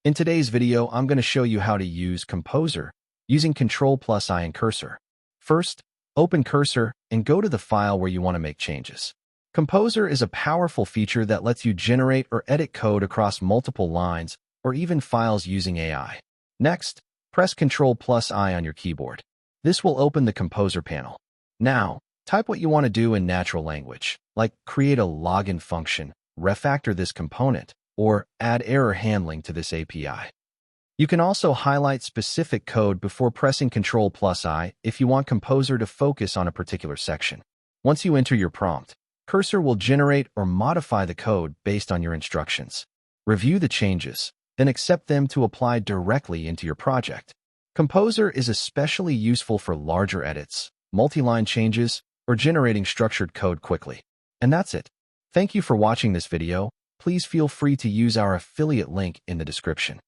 In today's video, I'm going to show you how to use Composer using Ctrl+I and Cursor. First, open Cursor and go to the file where you want to make changes. Composer is a powerful feature that lets you generate or edit code across multiple lines or even files using AI. Next, press Ctrl+I on your keyboard. This will open the Composer panel. Now, type what you want to do in natural language, like create a login function, refactor this component, or add error handling to this API. You can also highlight specific code before pressing Ctrl+I if you want Composer to focus on a particular section. Once you enter your prompt, Cursor will generate or modify the code based on your instructions. Review the changes, then accept them to apply directly into your project. Composer is especially useful for larger edits, multi-line changes, or generating structured code quickly. And that's it. Thank you for watching this video. Please feel free to use our affiliate link in the description.